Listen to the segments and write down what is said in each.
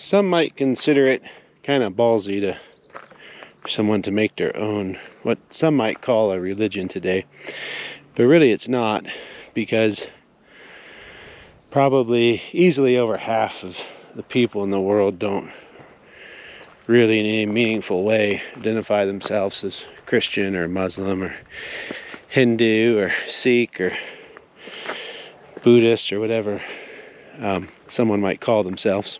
Some might consider it kind of ballsy for someone to make their own, what some might call a religion today. But really it's not, because probably easily over half of the people in the world don't really in any meaningful way identify themselves as Christian or Muslim or Hindu or Sikh or Buddhist or whatever someone might call themselves.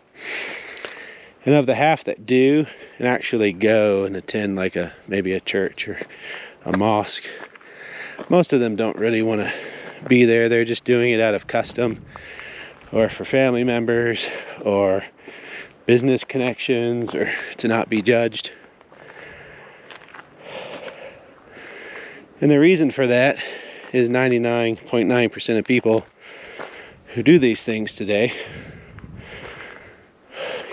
And of the half that do and actually go and attend like maybe a church or a mosque, most of them don't really want to be there. They're just doing it out of custom or for family members or business connections or to not be judged. And the reason for that is 99.9% of people who do these things today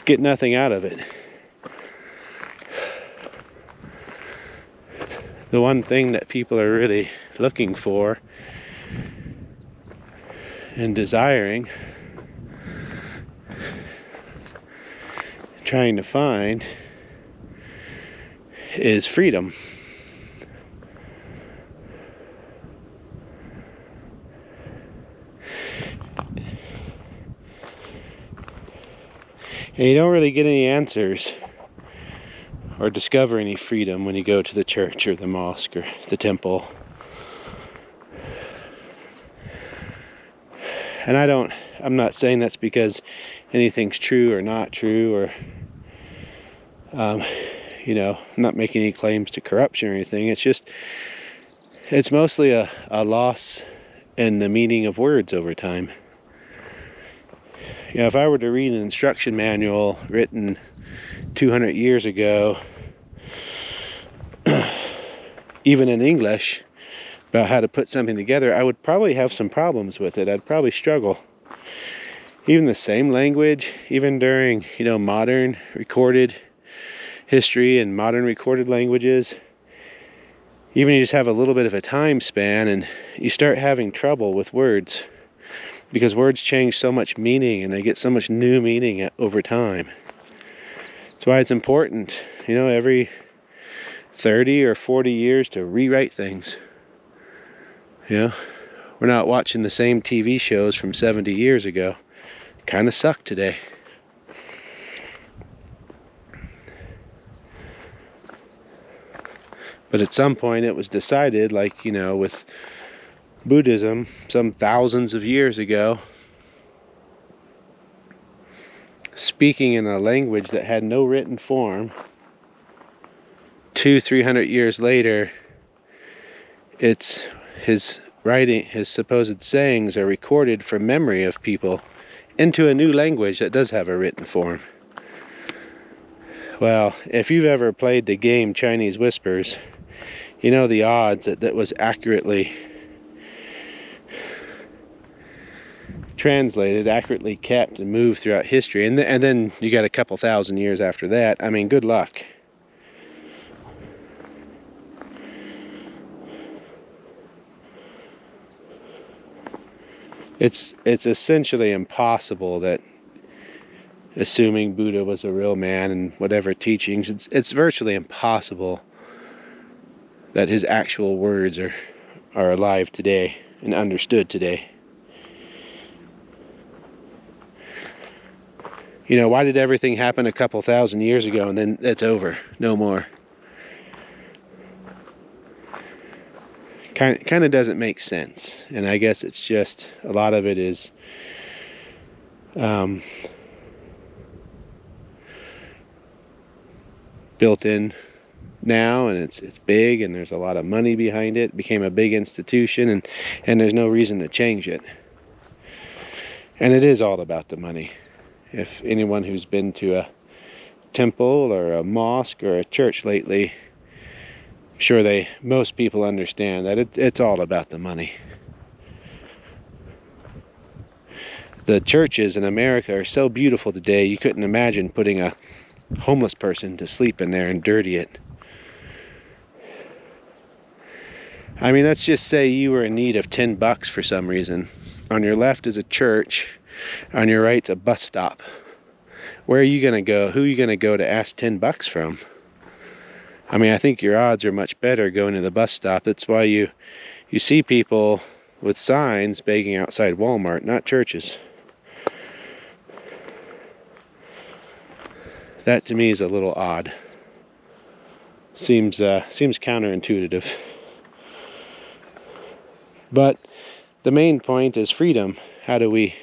get nothing out of it. The one thing that people are really looking for and desiring, trying to find, is freedom. And you don't really get any answers or discover any freedom when you go to the church or the mosque or the temple. And I'm not saying that's because anything's true or not true, or I'm not making any claims to corruption or anything. It's mostly a loss in the meaning of words over time. If I were to read an instruction manual written 200 years ago, even in English, about how to put something together, I would probably have some problems with it. I'd probably struggle. Even the same language, even during, modern recorded history and modern recorded languages, even you just have a little bit of a time span and you start having trouble with words. Because words change so much meaning and they get so much new meaning over time. That's why it's important, every 30 or 40 years to rewrite things. We're not watching the same TV shows from 70 years ago. Kind of suck today. But at some point it was decided, with Buddhism some thousands of years ago, speaking in a language that had no written form, 200-300 years later, his writing, his supposed sayings are recorded from memory of people into a new language that does have a written form. Well, if you've ever played the game Chinese Whispers, the odds that was accurately translated, accurately kept and moved throughout history, and then you got a couple thousand years after that. I mean, good luck. It's essentially impossible that, assuming Buddha was a real man and whatever teachings, it's virtually impossible that his actual words are alive today and understood today. Why did everything happen a couple thousand years ago and then it's over? No more. Kind of doesn't make sense. And I guess it's just, a lot of it is built in now, and it's big, and there's a lot of money behind it. It became a big institution, and there's no reason to change it. And it is all about the money. If anyone who's been to a temple or a mosque or a church lately, I'm sure most people understand that it's all about the money. The churches in America are so beautiful today, you couldn't imagine putting a homeless person to sleep in there and dirty it. I mean, let's just say you were in need of $10 for some reason. On your left is a church, on your right's a bus stop. Where are you going to go? Who are you going to go to ask $10 from? I mean, I think your odds are much better going to the bus stop. That's why you see people with signs begging outside Walmart, not churches. That to me is a little odd. Seems counterintuitive. But the main point is freedom. How do we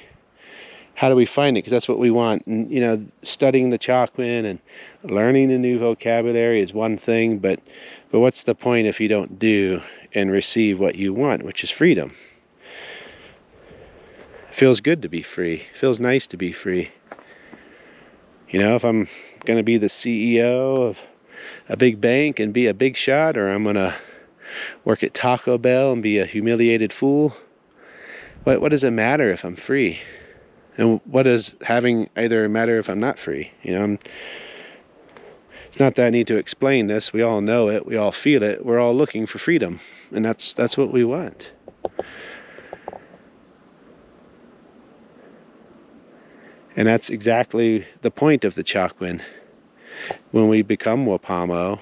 find it? Because that's what we want. And you know, studying the Chaquinn and learning the new vocabulary is one thing, but what's the point if you don't do and receive what you want, which is freedom? It feels good to be free. It feels nice to be free. You know, if I'm going to be the CEO of a big bank and be a big shot, or I'm going to work at Taco Bell and be a humiliated fool, what does it matter if I'm free? And what does having either matter if I'm not free? You know, it's not that I need to explain this. We all know it. We all feel it. We're all looking for freedom. And that's what we want. And that's exactly the point of the Chaquinn. When we become Wapamo,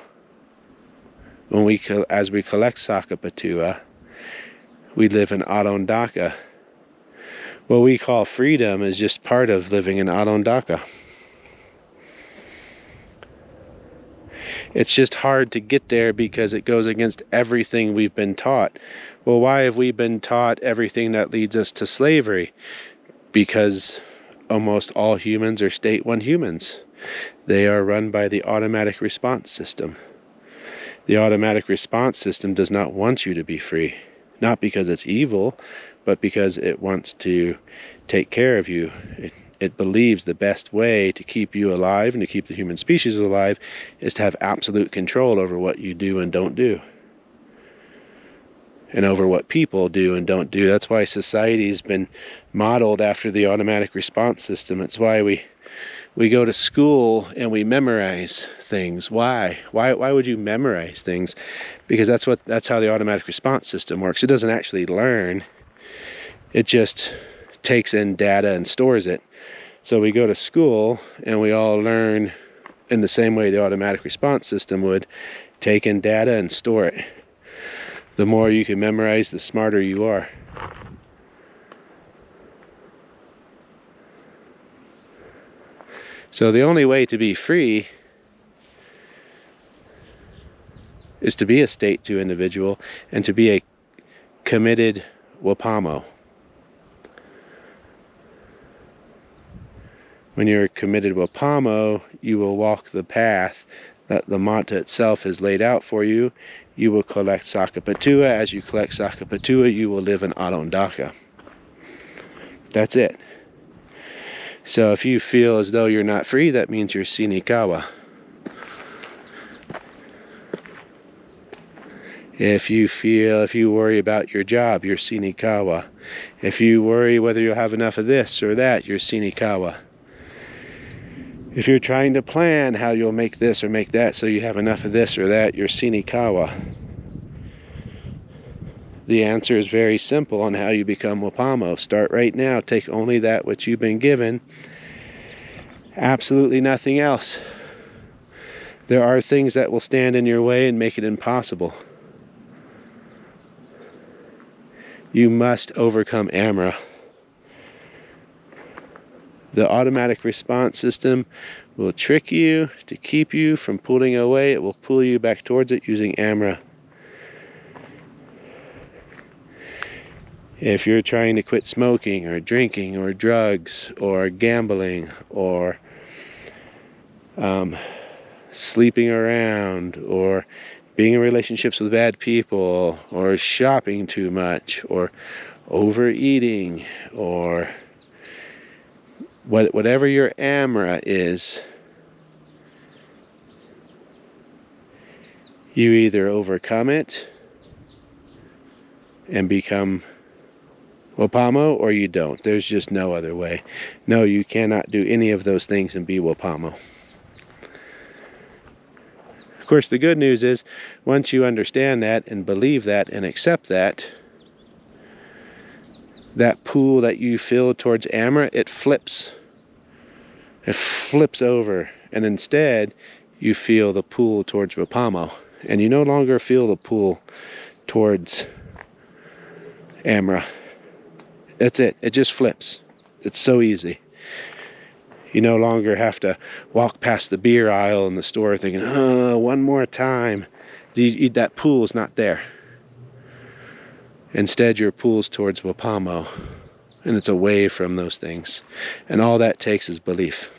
as we collect Sakapatua, we live in Adondaka. What we call freedom is just part of living in Adondaka. It's just hard to get there because it goes against everything we've been taught. Well, why have we been taught everything that leads us to slavery? Because almost all humans are state one humans. They are run by the automatic response system. The automatic response system does not want you to be free. Not because it's evil, but because it wants to take care of you. It believes the best way to keep you alive and to keep the human species alive is to have absolute control over what you do and don't do. And over what people do and don't do. That's why society's been modeled after the automatic response system. It's why we go to school and we memorize things. Why would you memorize things? Because that's how the automatic response system works. It doesn't actually learn. It just takes in data and stores it. So we go to school and we all learn in the same way the automatic response system would, take in data and store it. The more you can memorize, the smarter you are. So the only way to be free is to be a state 2 individual and to be a committed Wapamo. When you're a committed Wapamo, you will walk the path that the Manta itself has laid out for you. You will collect Sakapatua. As you collect Sakapatua, you will live in Adondaka. That's it. So if you feel as though you're not free, that means you're Sinikawa. If you worry about your job, you're Sinikawa. If you worry whether you'll have enough of this or that, you're Sinikawa. If you're trying to plan how you'll make this or make that so you have enough of this or that, you're Sinikawa. The answer is very simple on how you become Wapamo. Start right now. Take only that which you've been given. Absolutely nothing else. There are things that will stand in your way and make it impossible. You must overcome Amra. The automatic response system will trick you to keep you from pulling away. It will pull you back towards it using Amra. If you're trying to quit smoking or drinking or drugs or gambling or sleeping around or being in relationships with bad people or shopping too much or overeating or whatever your Amra is, you either overcome it and become Wapamo or you don't. There's just no other way. No, you cannot do any of those things and be Wapamo. Of course, the good news is once you understand that and believe that and accept that, that pool that you feel towards Amra, it flips. It flips over, and instead you feel the pull towards Wapamo, and you no longer feel the pull towards Amra. That's it. It just flips. It's so easy. You no longer have to walk past the beer aisle in the store thinking, oh, one more time. That pull is not there. Instead, your pull's towards Wapamo, and it's away from those things. And all that takes is belief.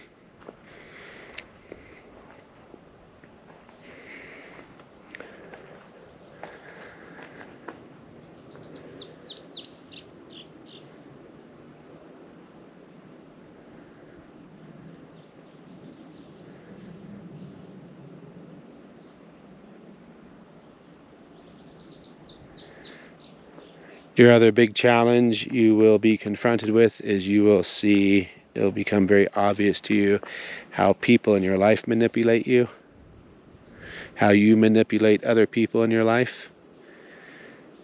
Your other big challenge you will be confronted with is you will see, it'll become very obvious to you how people in your life manipulate you, how you manipulate other people in your life.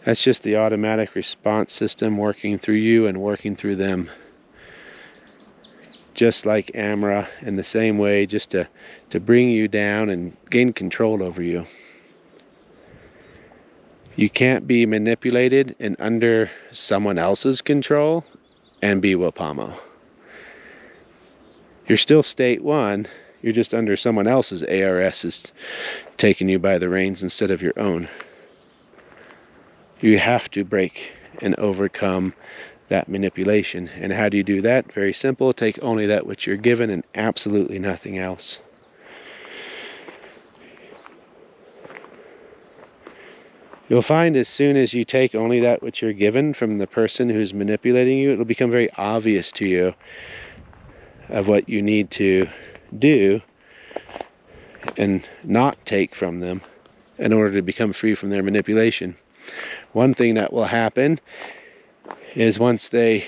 That's just the automatic response system working through you and working through them. Just like Amra, in the same way, just to bring you down and gain control over you. You can't be manipulated and under someone else's control and be Wapamo. You're still state one, you're just under someone else's. ARS is taking you by the reins instead of your own. You have to break and overcome that manipulation. And how do you do that? Very simple. Take only that which you're given and absolutely nothing else. You'll find as soon as you take only that which you're given from the person who's manipulating you, it'll become very obvious to you of what you need to do and not take from them in order to become free from their manipulation. One thing that will happen is once that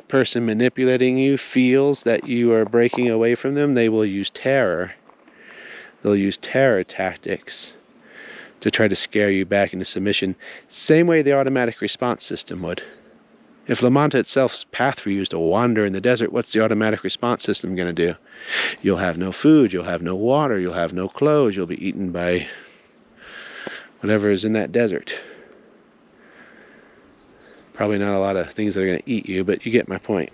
person manipulating you feels that you are breaking away from them, they will use terror. They'll use terror tactics to try to scare you back into submission. Same way the automatic response system would. If Lamanta itself's path for you is to wander in the desert, what's the automatic response system going to do? You'll have no food, you'll have no water, you'll have no clothes, you'll be eaten by whatever is in that desert. Probably not a lot of things that are going to eat you, but you get my point.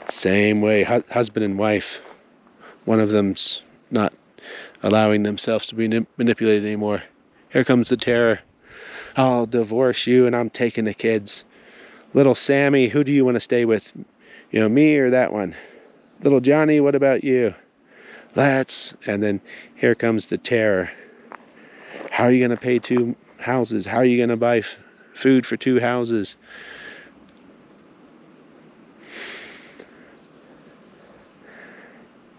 Same way, husband and wife, one of them's not allowing themselves to be manipulated anymore. Here comes the terror. I'll divorce you and I'm taking the kids. Little Sammy, who do you want to stay with? Me or that one? Little Johnny, what about you? And then here comes the terror. How are you going to pay 2 houses? How are you going to buy food for 2 houses?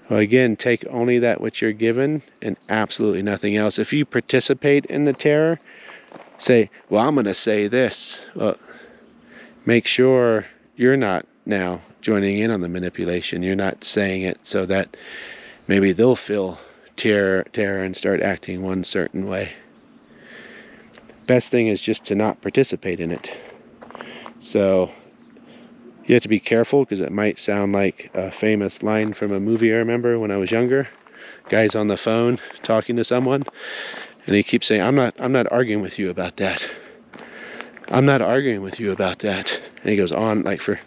Well, again, take only that which you're given and absolutely nothing else. If you participate in the terror, say, well, I'm going to say this. Well, make sure you're not now joining in on the manipulation. You're not saying it so that maybe they'll feel terror and start acting one certain way. Best thing is just to not participate in it. So you have to be careful because it might sound like a famous line from a movie I remember when I was younger. Guy's on the phone talking to someone and he keeps saying, I'm not arguing with you about that. I'm not arguing with you about that. And he goes on like for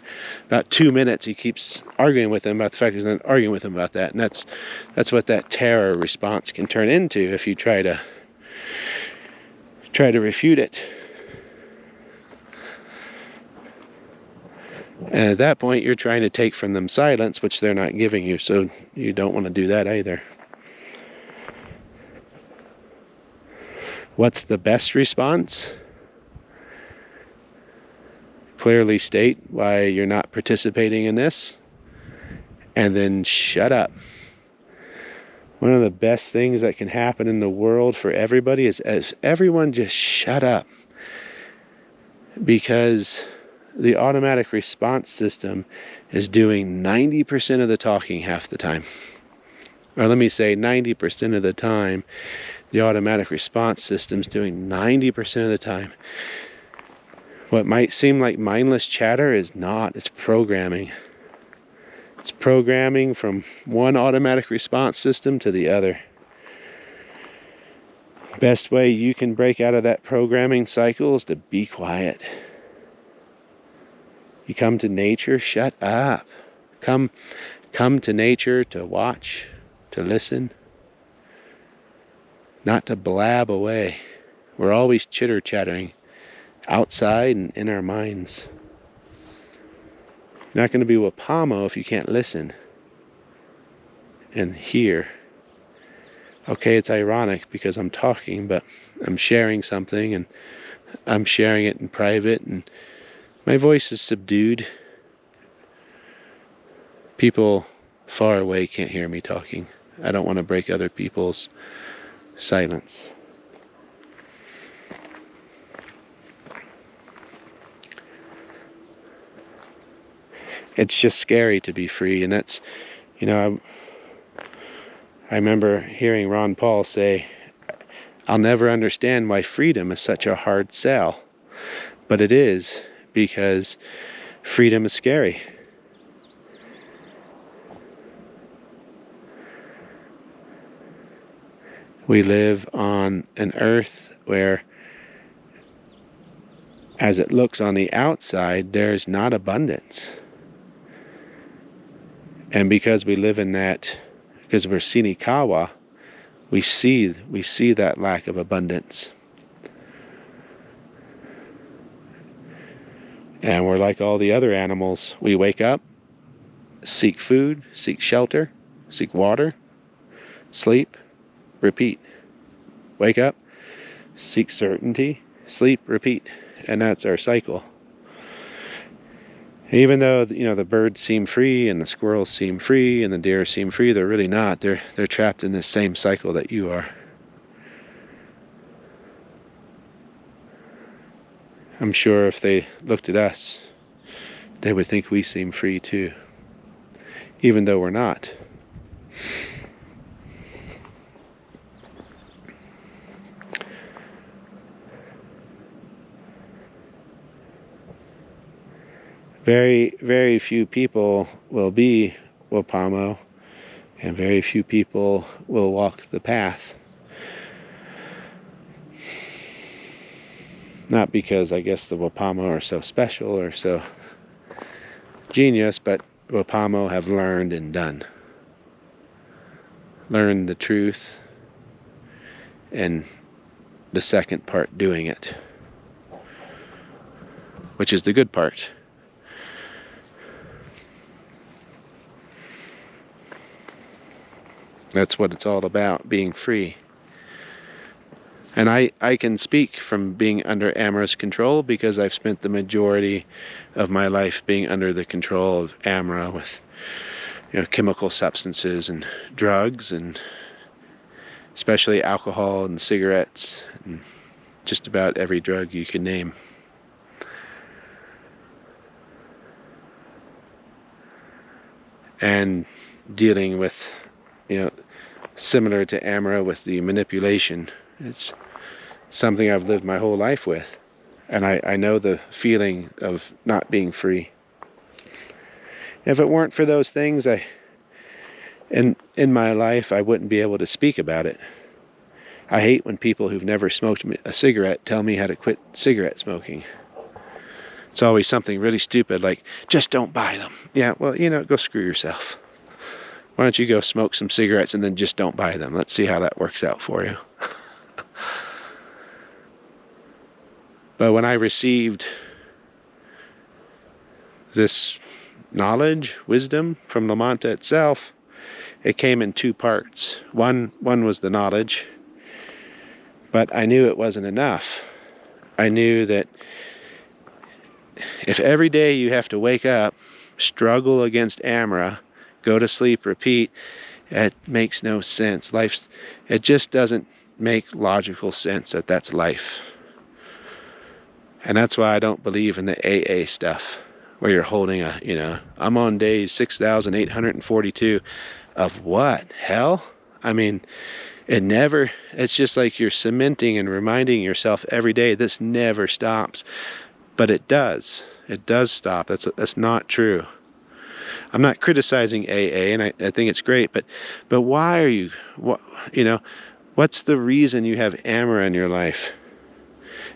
about 2 minutes. He keeps arguing with him about the fact he's not arguing with him about that. And that's what that terror response can turn into if you try to refute it. And at that point, you're trying to take from them silence, which they're not giving you. So you don't want to do that either. What's the best response? Clearly state why you're not participating in this. And then shut up. One of the best things that can happen in the world for everybody is as everyone just shut up. Because the automatic response system is doing 90% of the talking half the time. Or let me say 90% of the time, the automatic response system is doing 90% of the time. What might seem like mindless chatter is not, it's programming. It's programming from one automatic response system to the other. Best way you can break out of that programming cycle is to be quiet. You come to nature, shut up. Come to nature to watch, to listen, not to blab away. We're always chitter-chattering outside and in our minds. You're not going to be Wapamo if you can't listen and hear. Okay, it's ironic because I'm talking, but I'm sharing something and I'm sharing it in private and my voice is subdued. People far away can't hear me talking. I don't want to break other people's silence. It's just scary to be free, and that's, I remember hearing Ron Paul say, I'll never understand why freedom is such a hard sell. But it is, because freedom is scary. We live on an earth where, as it looks on the outside, there's not abundance. And because we live in that, because we're Sinikawa, we see that lack of abundance. And we're like all the other animals. We wake up, seek food, seek shelter, seek water, sleep, repeat. Wake up, seek certainty, sleep, repeat. And that's our cycle. Even though, the birds seem free and the squirrels seem free and the deer seem free, they're really not. They're trapped in this same cycle that you are. I'm sure if they looked at us, they would think we seem free too, even though we're not. Very, very few people will be Wapamo, and very few people will walk the path. Not because I guess the Wapamo are so special or so genius, but Wapamo have learned and done. Learned the truth, and the second part, doing it, which is the good part. That's what it's all about, being free. And I can speak from being under Amra's control because I've spent the majority of my life being under the control of Amra with chemical substances and drugs, and especially alcohol and cigarettes and just about every drug you can name. And dealing with, similar to Amra with the manipulation. It's something I've lived my whole life with. And I know the feeling of not being free. If it weren't for those things, in my life, I wouldn't be able to speak about it. I hate when people who've never smoked a cigarette tell me how to quit cigarette smoking. It's always something really stupid like, just don't buy them. Yeah, well, go screw yourself. Why don't you go smoke some cigarettes and then just don't buy them? Let's see how that works out for you. But when I received this knowledge, wisdom from Lamanta itself, it came in two parts. One was the knowledge, but I knew it wasn't enough. I knew that if every day you have to wake up, struggle against Amra, go to sleep, repeat, it makes no sense. It just doesn't make logical sense that that's life. And that's why I don't believe in the AA stuff, where you're holding I'm on day 6,842 of what? Hell? I mean, it's just like you're cementing and reminding yourself every day, this never stops. But it does. It does stop. That's not true. I'm not criticizing AA, and I think it's great, but why are you, what's the reason you have Amara in your life?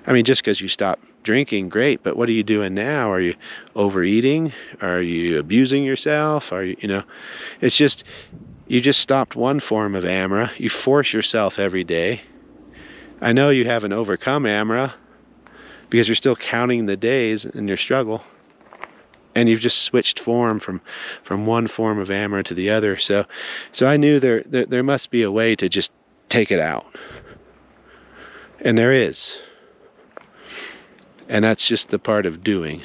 I mean, just because you stopped drinking, great, but what are you doing now? Are you overeating? Are you abusing yourself? Are you, it's just, you just stopped one form of Amara. You force yourself every day. I know you haven't overcome Amara because you're still counting the days in your struggle. And you've just switched form from one form of Amara to the other. So I knew there must be a way to just take it out. And there is. And that's just the part of doing.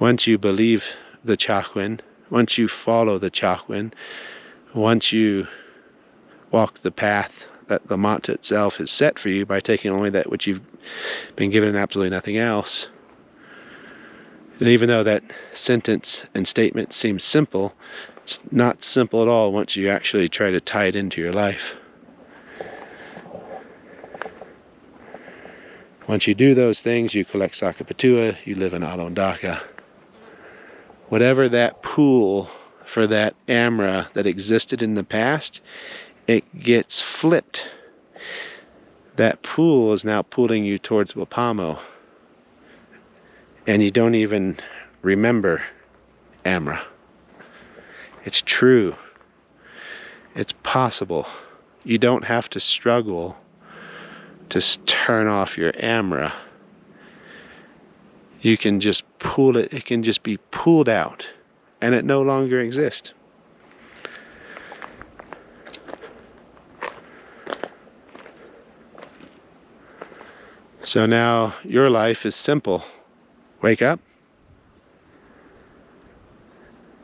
Once you believe the Chaquinn, once you follow the Chaquinn, once you walk the path that the Mata itself has set for you by taking only that which you've been given and absolutely nothing else. And even though that sentence and statement seems simple, it's not simple at all once you actually try to tie it into your life. Once you do those things, you collect Sakapatua, you live in Alondaka. Whatever that pool for that Amara that existed in the past, it gets flipped. That pool is now pulling you towards Wapamo. And you don't even remember Amara. It's true. It's possible. You don't have to struggle to turn off your Amara. You can just pull it. It can just be pulled out, and it no longer exists. So now your life is simple. Wake up.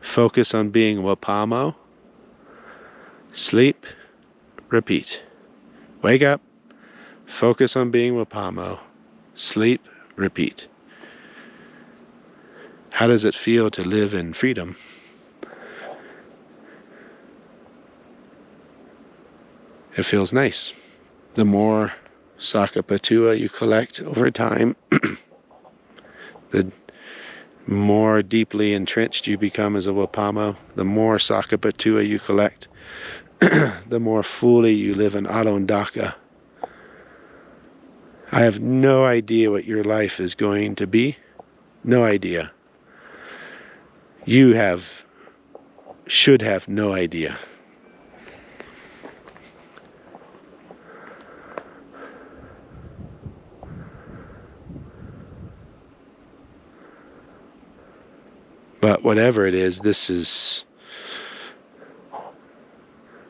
Focus on being Wapamo. Sleep. Repeat. Wake up. Focus on being Wapamo. Sleep. Repeat. How does it feel to live in freedom? It feels nice. The more Sakapatua you collect over time, the more deeply entrenched you become as a Wapamo. The more Sakapatua you collect, the more fully you live in Alondaka. I have no idea what your life is going to be. No idea. You should have no idea. But whatever it is, this is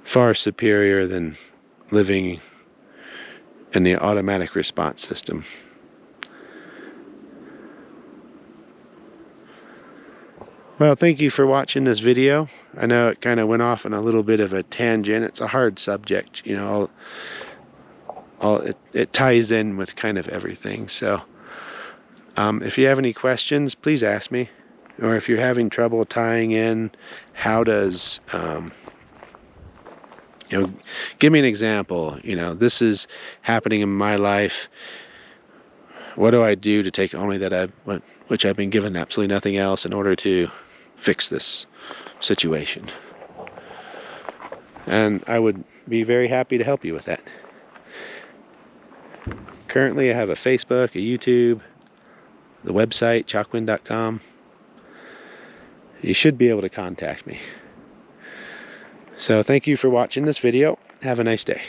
far superior than living in the automatic response system. Well, thank you for watching this video. I know it kind of went off on a little bit of a tangent. It's a hard subject, it ties in with kind of everything. So if you have any questions, please ask me. Or if you're having trouble tying in, how does, give me an example. This is happening in my life. What do I do to take only that which I've been given absolutely nothing else in order to fix this situation? And I would be very happy to help you with that. Currently, I have a Facebook, a YouTube, the website, chaquinn.com. You should be able to contact me. So thank you for watching this video. Have a nice day.